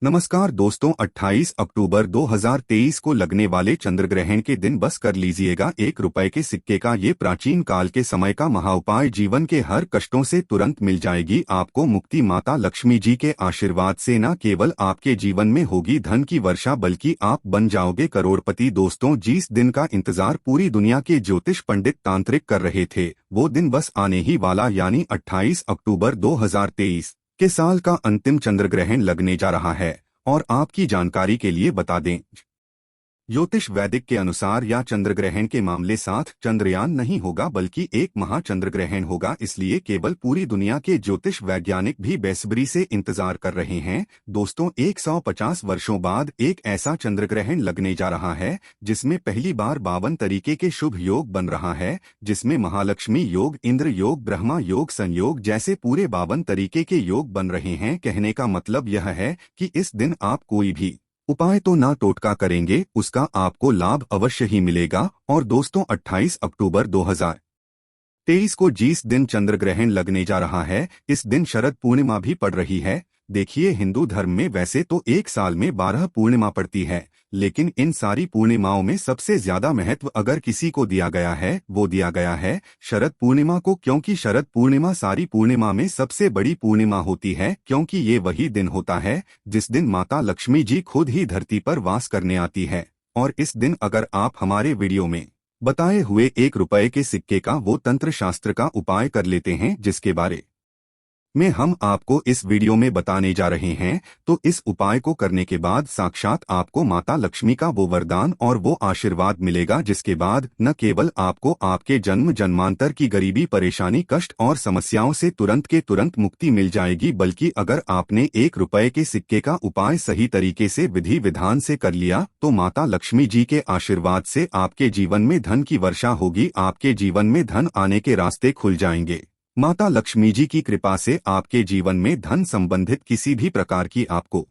नमस्कार दोस्तों, 28 अक्टूबर 2023 को लगने वाले चंद्रग्रहण के दिन बस कर लीजिएगा 1 रुपए के सिक्के का ये प्राचीन काल के समय का महाउपाय। जीवन के हर कष्टों से तुरंत मिल जाएगी आपको मुक्ति। माता लक्ष्मी जी के आशीर्वाद से न केवल आपके जीवन में होगी धन की वर्षा, बल्कि आप बन जाओगे करोड़पति। दोस्तों, जिस दिन का इंतजार पूरी दुनिया के ज्योतिष पंडित तांत्रिक कर रहे थे, वो दिन बस आने ही वाला, यानी 28 अक्टूबर 2023 के साल का अंतिम चंद्रग्रहण लगने जा रहा है। और आपकी जानकारी के लिए बता दें, ज्योतिष वैदिक के अनुसार या चंद्रग्रहण के मामले साथ चंद्रयान नहीं होगा, बल्कि एक महाचंद्रग्रहण होगा। इसलिए केवल पूरी दुनिया के ज्योतिष वैज्ञानिक भी बेसब्री से इंतजार कर रहे हैं। दोस्तों, 150 वर्षों बाद एक ऐसा चंद्रग्रहण लगने जा रहा है जिसमें पहली बार 52 तरीके के शुभ योग बन रहा है, जिसमें महालक्ष्मी योग, इंद्र योग, ब्रह्मा योग, संयोग जैसे पूरे 52 तरीके के योग बन रहे हैं। कहने का मतलब यह है कि इस दिन आप कोई भी उपाय तो ना टोटका करेंगे, उसका आपको लाभ अवश्य ही मिलेगा। और दोस्तों, 28 अक्टूबर 2023 को जिस दिन चंद्रग्रहण लगने जा रहा है, इस दिन शरद पूर्णिमा भी पड़ रही है। देखिए, हिंदू धर्म में वैसे तो एक साल में 12 पूर्णिमा पड़ती है, लेकिन इन सारी पूर्णिमाओं में सबसे ज्यादा महत्व अगर किसी को दिया गया है, वो दिया गया है शरद पूर्णिमा को। क्योंकि शरद पूर्णिमा सारी पूर्णिमा में सबसे बड़ी पूर्णिमा होती है, क्योंकि ये वही दिन होता है जिस दिन माता लक्ष्मी जी खुद ही धरती पर वास करने आती है। और इस दिन अगर आप हमारे वीडियो में बताए हुए 1 रुपए के सिक्के का वो तंत्र शास्त्र का उपाय कर लेते हैं, जिसके बारे में हम आपको इस वीडियो में बताने जा रहे हैं, तो इस उपाय को करने के बाद साक्षात आपको माता लक्ष्मी का वो वरदान और वो आशीर्वाद मिलेगा, जिसके बाद न केवल आपको आपके जन्म जन्मांतर की गरीबी, परेशानी, कष्ट और समस्याओं से तुरंत के तुरंत मुक्ति मिल जाएगी, बल्कि अगर आपने 1 रुपए के सिक्के का उपाय सही तरीके से विधि विधान से कर लिया, तो माता लक्ष्मी जी के आशीर्वाद से आपके जीवन में धन की वर्षा होगी। आपके जीवन में धन आने के रास्ते खुल जाएंगे। माता लक्ष्मी जी की कृपा से आपके जीवन में धन संबंधित किसी भी प्रकार की आपको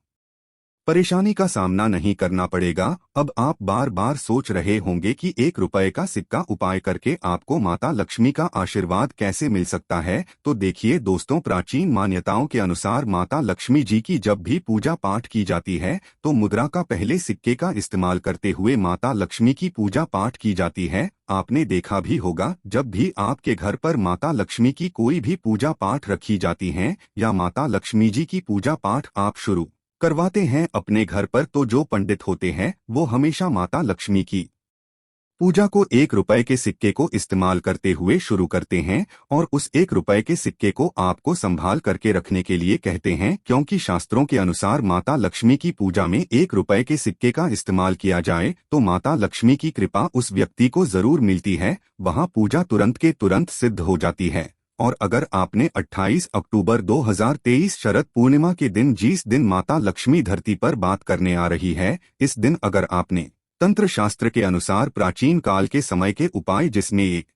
परेशानी का सामना नहीं करना पड़ेगा। अब आप बार बार सोच रहे होंगे कि 1 रुपए का सिक्का उपाय करके आपको माता लक्ष्मी का आशीर्वाद कैसे मिल सकता है। तो देखिए दोस्तों, प्राचीन मान्यताओं के अनुसार माता लक्ष्मी जी की जब भी पूजा पाठ की जाती है, तो मुद्रा का पहले सिक्के का इस्तेमाल करते हुए माता लक्ष्मी की पूजा पाठ की जाती है। आपने देखा भी होगा, जब भी आपके घर पर माता लक्ष्मी की कोई भी पूजा पाठ रखी जाती है या माता लक्ष्मी जी की पूजा पाठ आप शुरू करवाते हैं अपने घर पर, तो जो पंडित होते हैं वो हमेशा माता लक्ष्मी की पूजा को 1 रुपए के सिक्के को इस्तेमाल करते हुए शुरू करते हैं। और उस 1 रुपए के सिक्के को आपको संभाल करके रखने के लिए कहते हैं, क्योंकि शास्त्रों के अनुसार माता लक्ष्मी की पूजा में 1 रुपए के सिक्के का इस्तेमाल किया जाए तो माता लक्ष्मी की कृपा उस व्यक्ति को जरूर मिलती है, वहां पूजा तुरंत के तुरंत सिद्ध हो जाती है। और अगर आपने 28 अक्टूबर 2023 शरद पूर्णिमा के दिन, जिस दिन माता लक्ष्मी धरती पर बात करने आ रही है, इस दिन अगर आपने तंत्र शास्त्र के अनुसार प्राचीन काल के समय के उपाय, जिसमें 1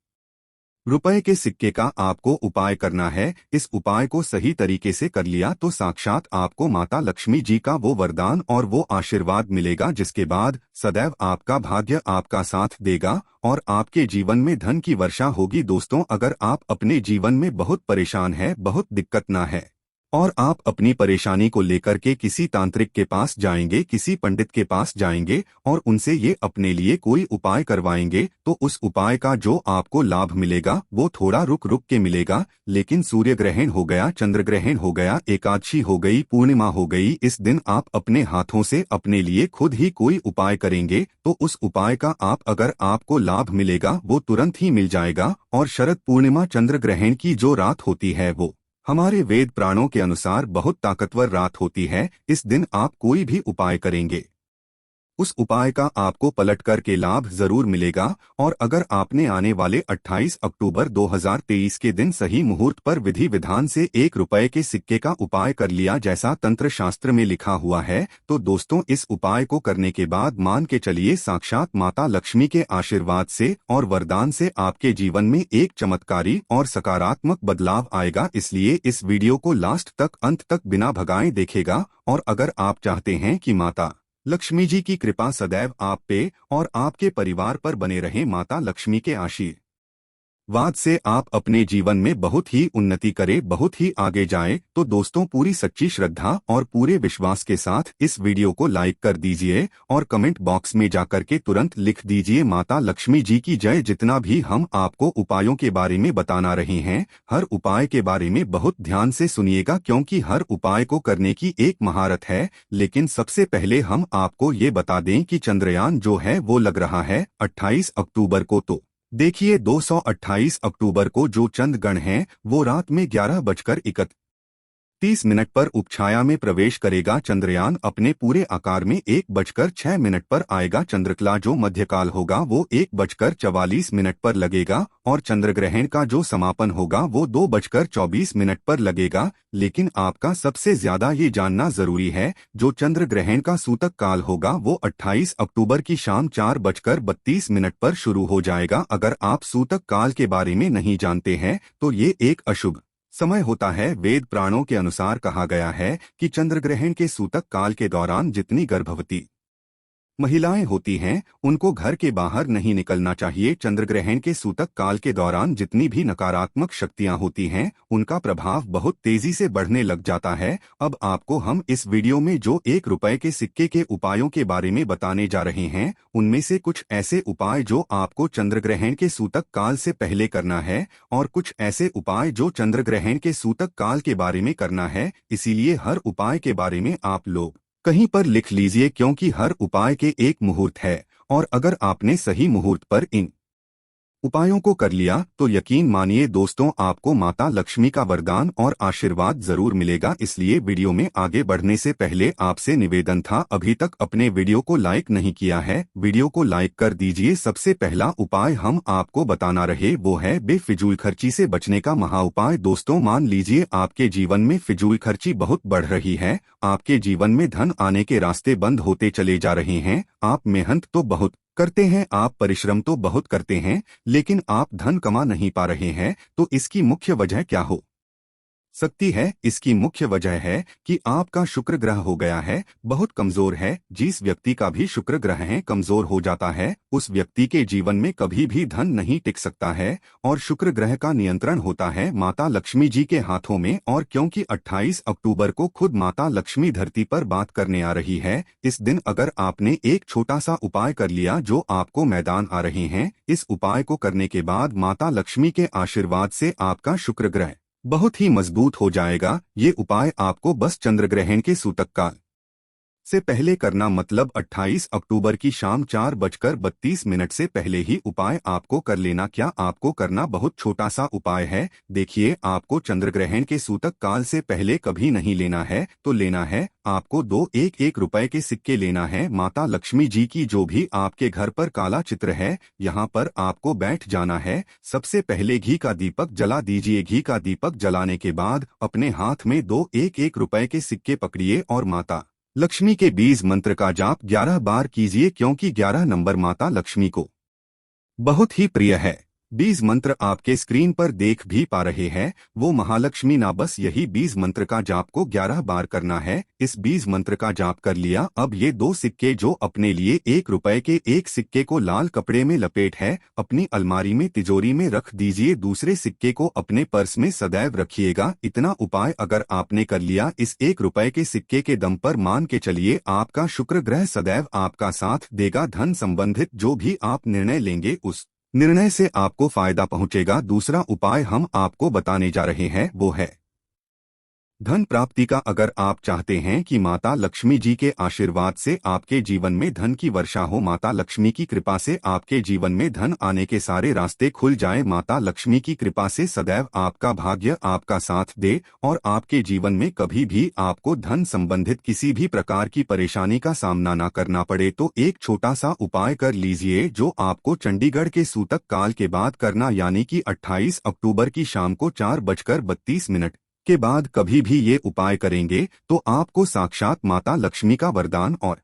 रुपए के सिक्के का आपको उपाय करना है, इस उपाय को सही तरीके से कर लिया, तो साक्षात आपको माता लक्ष्मी जी का वो वरदान और वो आशीर्वाद मिलेगा, जिसके बाद सदैव आपका भाग्य आपका साथ देगा और आपके जीवन में धन की वर्षा होगी। दोस्तों, अगर आप अपने जीवन में बहुत परेशान हैं, बहुत दिक्कत ना है, और आप अपनी परेशानी को लेकर के किसी तांत्रिक के पास जाएंगे, किसी पंडित के पास जाएंगे और उनसे ये अपने लिए कोई उपाय करवाएंगे, तो उस उपाय का जो आपको लाभ मिलेगा वो थोड़ा रुक रुक के मिलेगा। लेकिन सूर्य ग्रहण हो गया, चंद्र ग्रहण हो गया, एकादशी हो गई, पूर्णिमा हो गई, इस दिन आप अपने हाथों से अपने लिए खुद ही कोई उपाय करेंगे, तो उस उपाय का अगर आपको लाभ मिलेगा वो तुरंत ही मिल जाएगा। और शरद पूर्णिमा चंद्र ग्रहण की जो रात होती है, वो हमारे वेद प्राणों के अनुसार बहुत ताकतवर रात होती है। इस दिन आप कोई भी उपाय करेंगे, उस उपाय का आपको पलट कर के लाभ जरूर मिलेगा। और अगर आपने आने वाले 28 अक्टूबर 2023 के दिन सही मुहूर्त पर विधि विधान से 1 रुपए के सिक्के का उपाय कर लिया, जैसा तंत्र शास्त्र में लिखा हुआ है, तो दोस्तों, इस उपाय को करने के बाद मान के चलिए साक्षात माता लक्ष्मी के आशीर्वाद से और वरदान से आपके जीवन में एक चमत्कारी और सकारात्मक बदलाव आएगा। इसलिए इस वीडियो को लास्ट तक, अंत तक बिना भगाए देखेगा। और अगर आप चाहते हैं कि माता लक्ष्मी जी की कृपा सदैव आप पे और आपके परिवार पर बने रहे, माता लक्ष्मी के आशीर्वाद वाद से आप अपने जीवन में बहुत ही उन्नति करें, बहुत ही आगे जाएं। तो दोस्तों, पूरी सच्ची श्रद्धा और पूरे विश्वास के साथ इस वीडियो को लाइक कर दीजिए और कमेंट बॉक्स में जाकर के तुरंत लिख दीजिए माता लक्ष्मी जी की जय। जितना भी हम आपको उपायों के बारे में बताना रहे हैं, हर उपाय के बारे में बहुत ध्यान से सुनिएगा, क्योंकि हर उपाय को करने की एक महारत है। लेकिन सबसे पहले हम आपको ये बता दें कि चंद्रयान जो है वो लग रहा है 28 अक्टूबर को। तो देखिए 228 अक्टूबर को जो चंद्रग्रहण है वो रात में 11:31 पर उपछाया में प्रवेश करेगा। चंद्रयान अपने पूरे आकार में 1:06 पर आएगा। चंद्रकला जो मध्यकाल होगा वो 1:44 पर लगेगा और चंद्रग्रहण का जो समापन होगा वो 2:24 पर लगेगा। लेकिन आपका सबसे ज्यादा ये जानना जरूरी है, जो चंद्रग्रहण का सूतक काल होगा वो 28 अक्टूबर की शाम 4:32 पर शुरू हो जाएगा। अगर आप सूतक काल के बारे में नहीं जानते हैं तो ये एक अशुभ समय होता है। वेद पुराणों के अनुसार कहा गया है कि चंद्रग्रहण के सूतक काल के दौरान जितनी गर्भवती महिलाएं होती हैं उनको घर के बाहर नहीं निकलना चाहिए। चंद्रग्रहण के सूतक काल के दौरान जितनी भी नकारात्मक शक्तियां होती हैं उनका प्रभाव बहुत तेजी से बढ़ने लग जाता है। अब आपको हम इस वीडियो में जो 1 रुपए के सिक्के के उपायों के बारे में बताने जा रहे हैं, उनमें से कुछ ऐसे उपाय जो आपको चंद्रग्रहण के सूतक काल से पहले करना है और कुछ ऐसे उपाय जो चंद्रग्रहण के सूतक काल के बारे में करना है। इसीलिए हर उपाय के बारे में आप लोग कहीं पर लिख लीजिए, क्योंकि हर उपाय के एक मुहूर्त है और अगर आपने सही मुहूर्त पर इन उपायों को कर लिया तो यकीन मानिए दोस्तों, आपको माता लक्ष्मी का वरदान और आशीर्वाद जरूर मिलेगा। इसलिए वीडियो में आगे बढ़ने से पहले आपसे निवेदन था, अभी तक अपने वीडियो को लाइक नहीं किया है, वीडियो को लाइक कर दीजिए। सबसे पहला उपाय हम आपको बताना रहे वो है बेफिजूल खर्ची से बचने का महा उपाय। दोस्तों, मान लीजिए आपके जीवन में फिजूल खर्ची बहुत बढ़ रही है, आपके जीवन में धन आने के रास्ते बंद होते चले जा रहे हैं। आप मेहनत तो बहुत करते हैं, आप परिश्रम तो बहुत करते हैं, लेकिन आप धन कमा नहीं पा रहे हैं। तो इसकी मुख्य वजह क्या हो सकती है? इसकी मुख्य वजह है कि आपका शुक्र ग्रह हो गया है, बहुत कमजोर है। जिस व्यक्ति का भी शुक्र ग्रह है कमजोर हो जाता है, उस व्यक्ति के जीवन में कभी भी धन नहीं टिक सकता है। और शुक्र ग्रह का नियंत्रण होता है माता लक्ष्मी जी के हाथों में। और क्योंकि 28 अक्टूबर को खुद माता लक्ष्मी धरती पर बात करने आ रही है, इस दिन अगर आपने एक छोटा सा उपाय कर लिया जो आपको मैदान आ रहे हैं, इस उपाय को करने के बाद माता लक्ष्मी के आशीर्वाद से आपका शुक्र ग्रह बहुत ही मजबूत हो जाएगा। ये उपाय आपको बस चंद्रग्रहण के सूतक काल से पहले करना, मतलब 28 अक्टूबर की शाम 4:32 से पहले ही उपाय आपको कर लेना। क्या आपको करना? बहुत छोटा सा उपाय है। देखिए, आपको चंद्रग्रहण के सूतक काल से पहले कभी नहीं लेना है, तो लेना है आपको 2 1 रुपए के सिक्के लेना है। माता लक्ष्मी जी की जो भी आपके घर पर काला चित्र है, यहाँ पर आपको बैठ जाना है। सबसे पहले घी का दीपक जला दीजिए। घी का दीपक जलाने के बाद अपने हाथ में 2 1 रुपए के सिक्के पकड़िए और माता लक्ष्मी के बीज मंत्र का जाप 11 बार कीजिए, क्योंकि 11 नंबर माता लक्ष्मी को बहुत ही प्रिय है। बीज मंत्र आपके स्क्रीन पर देख भी पा रहे हैं, वो महालक्ष्मी ना, बस यही बीज मंत्र का जाप को 11 बार करना है। इस बीज मंत्र का जाप कर लिया। अब ये 2 सिक्के जो अपने लिए 1 रुपए के एक सिक्के को लाल कपड़े में लपेट है अपनी अलमारी में तिजोरी में रख दीजिए। दूसरे सिक्के को अपने पर्स में सदैव रखिएगा। इतना उपाय अगर आपने कर लिया इस 1 रुपए के सिक्के के दम पर, मान के चलिए आपका शुक्र ग्रह सदैव आपका साथ देगा। धन संबंधित जो भी आप निर्णय लेंगे उस निर्णय से आपको फायदा पहुंचेगा। दूसरा उपाय हम आपको बताने जा रहे हैं वो है धन प्राप्ति का। अगर आप चाहते हैं कि माता लक्ष्मी जी के आशीर्वाद से आपके जीवन में धन की वर्षा हो, माता लक्ष्मी की कृपा से आपके जीवन में धन आने के सारे रास्ते खुल जाएं, माता लक्ष्मी की कृपा से सदैव आपका भाग्य आपका साथ दे और आपके जीवन में कभी भी आपको धन संबंधित किसी भी प्रकार की परेशानी का सामना न करना पड़े, तो एक छोटा सा उपाय कर लीजिए जो आपको चंडीगढ़ के सूतक काल के बाद करना, यानी कि 28 अक्टूबर की शाम को 4:32 के बाद कभी भी ये उपाय करेंगे तो आपको साक्षात माता लक्ष्मी का वरदान और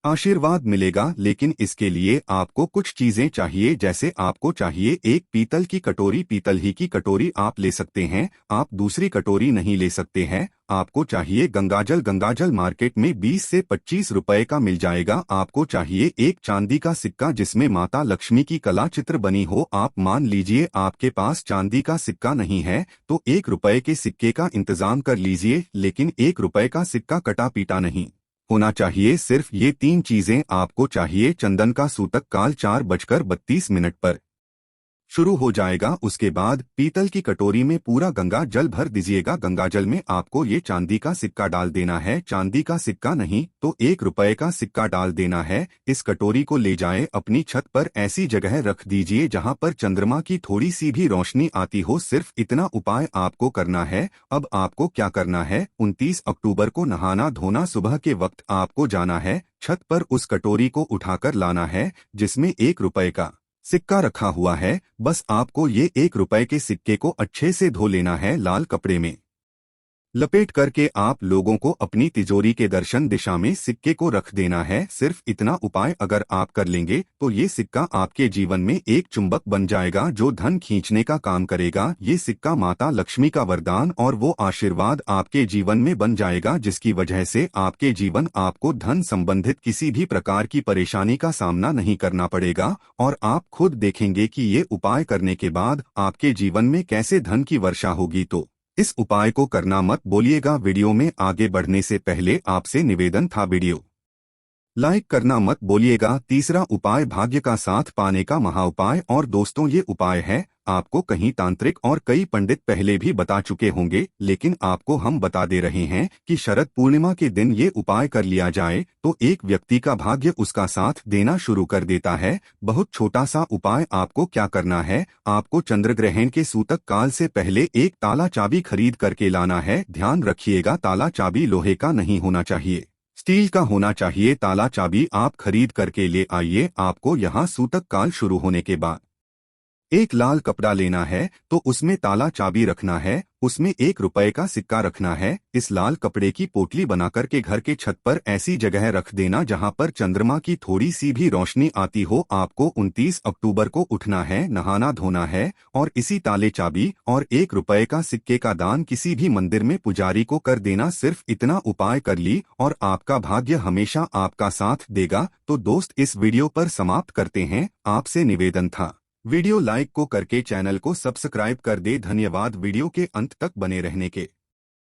आशीर्वाद मिलेगा, लेकिन इसके लिए आपको कुछ चीजें चाहिए। जैसे आपको चाहिए एक पीतल की कटोरी। पीतल ही की कटोरी आप ले सकते हैं, आप दूसरी कटोरी नहीं ले सकते हैं। आपको चाहिए गंगाजल। गंगाजल मार्केट में 20 से 25 रुपए का मिल जाएगा। आपको चाहिए एक चांदी का सिक्का जिसमें माता लक्ष्मी की कला चित्र बनी हो। आप मान लीजिए आपके पास चांदी का सिक्का नहीं है तो 1 रुपए के सिक्के का इंतजाम कर लीजिए, लेकिन 1 रुपए का सिक्का कटा पीटा नहीं होना चाहिए। सिर्फ ये 3 चीजें आपको चाहिए। चंदन का सूतक काल 4:32 पर शुरू हो जाएगा। उसके बाद पीतल की कटोरी में पूरा गंगा जल भर दीजिएगा। गंगा जल में आपको ये चांदी का सिक्का डाल देना है। चांदी का सिक्का नहीं तो 1 रुपए का सिक्का डाल देना है। इस कटोरी को ले जाए अपनी छत पर ऐसी जगह रख दीजिए जहां पर चंद्रमा की थोड़ी सी भी रोशनी आती हो। सिर्फ इतना उपाय आपको करना है। अब आपको क्या करना है, 29 अक्टूबर को नहाना धोना सुबह के वक्त आपको जाना है। छत पर उस कटोरी को उठाकर लाना है जिसमें 1 रुपए का सिक्का रखा हुआ है। बस आपको ये 1 रुपए के सिक्के को अच्छे से धो लेना है। लाल कपड़े में लपेट करके आप लोगों को अपनी तिजोरी के दर्शन दिशा में सिक्के को रख देना है। सिर्फ इतना उपाय अगर आप कर लेंगे तो ये सिक्का आपके जीवन में एक चुंबक बन जाएगा जो धन खींचने का काम करेगा। ये सिक्का माता लक्ष्मी का वरदान और वो आशीर्वाद आपके जीवन में बन जाएगा जिसकी वजह से आपके जीवन आपको धन संबंधित किसी भी प्रकार की परेशानी का सामना नहीं करना पड़ेगा। और आप खुद देखेंगे कि ये उपाय करने के बाद आपके जीवन में कैसे धन की वर्षा होगी। तो इस उपाय को करना मत बोलिएगा। वीडियो में आगे बढ़ने से पहले आपसे निवेदन था, वीडियो लाइक करना मत बोलिएगा। तीसरा उपाय भाग्य का साथ पाने का महाउपाय। और दोस्तों ये उपाय है आपको कहीं तांत्रिक और कई पंडित पहले भी बता चुके होंगे, लेकिन आपको हम बता दे रहे हैं कि शरद पूर्णिमा के दिन ये उपाय कर लिया जाए तो एक व्यक्ति का भाग्य उसका साथ देना शुरू कर देता है। बहुत छोटा सा उपाय। आपको क्या करना है, आपको चंद्र ग्रहण के सूतक काल से पहले एक ताला चाबी खरीद करके लाना है। ध्यान रखिएगा ताला चाबी लोहे का नहीं होना चाहिए, स्टील का होना चाहिए। ताला चाबी आप खरीद करके ले आइए। आपको यहाँ सूतक काल शुरू होने के बाद एक लाल कपड़ा लेना है तो उसमें ताला चाबी रखना है, उसमें 1 रुपए का सिक्का रखना है। इस लाल कपड़े की पोटली बना करके घर के छत पर ऐसी जगह रख देना जहां पर चंद्रमा की थोड़ी सी भी रोशनी आती हो। आपको 29 अक्टूबर को उठना है, नहाना धोना है और इसी ताले चाबी और 1 रुपए का सिक्के का दान किसी भी मंदिर में पुजारी को कर देना। सिर्फ इतना उपाय कर ली और आपका भाग्य हमेशा आपका साथ देगा। तो दोस्त इस वीडियो पर समाप्त करते हैं। आपसे निवेदन था वीडियो लाइक को करके चैनल को सब्सक्राइब कर दे। धन्यवाद वीडियो के अंत तक बने रहने के।